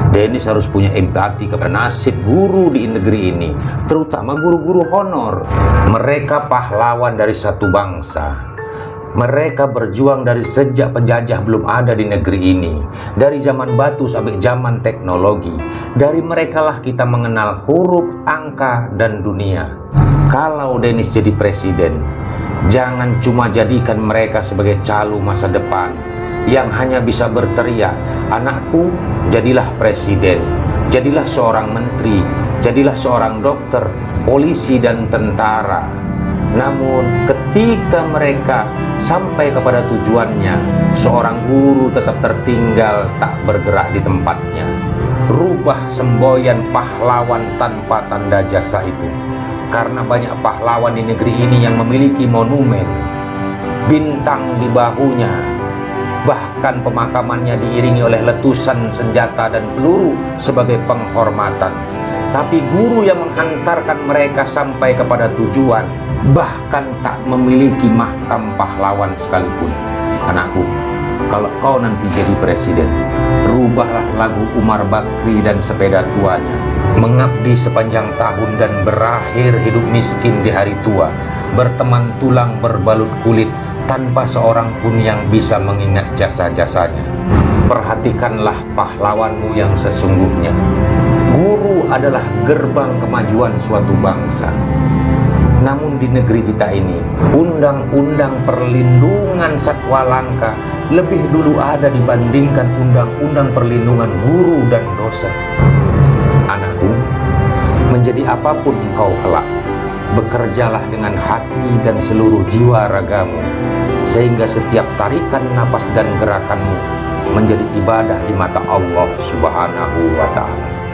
Dennis harus punya empati kepada nasib guru di negeri ini, terutama guru-guru honor. Mereka pahlawan dari satu bangsa. Mereka berjuang dari sejak penjajah belum ada di negeri ini, dari zaman batu sampai zaman teknologi. Dari merekalah kita mengenal huruf, angka, dan dunia. Kalau Dennis jadi presiden, jangan cuma jadikan mereka sebagai calo masa depan yang hanya bisa berteriak, "Anakku, jadilah presiden, jadilah seorang menteri, jadilah seorang dokter, polisi, dan tentara." Namun ketika mereka sampai kepada tujuannya, seorang guru tetap tertinggal tak bergerak di tempatnya. Rubah semboyan pahlawan tanpa tanda jasa itu. Karena banyak pahlawan di negeri ini yang memiliki monumen, bintang di bahunya, bahkan pemakamannya diiringi oleh letusan senjata dan peluru sebagai penghormatan. Tapi guru yang menghantarkan mereka sampai kepada tujuan bahkan tak memiliki makam pahlawan sekalipun. Anakku, kalau kau nanti jadi presiden, rubahlah lagu Umar Bakri dan sepeda tuanya. Mengabdi sepanjang tahun dan berakhir hidup miskin di hari tua, berteman tulang berbalut kulit, tanpa seorang pun yang bisa mengingat jasa-jasanya. Perhatikanlah pahlawanmu yang sesungguhnya. Guru adalah gerbang kemajuan suatu bangsa. Namun di negeri kita ini, undang-undang perlindungan satwa langka lebih dulu ada dibandingkan undang-undang perlindungan guru dan dosen. Anakku, menjadi apapun engkau kelak, bekerjalah dengan hati dan seluruh jiwa ragamu, sehingga setiap tarikan napas dan gerakanmu menjadi ibadah di mata Allah Subhanahu wa Ta'ala.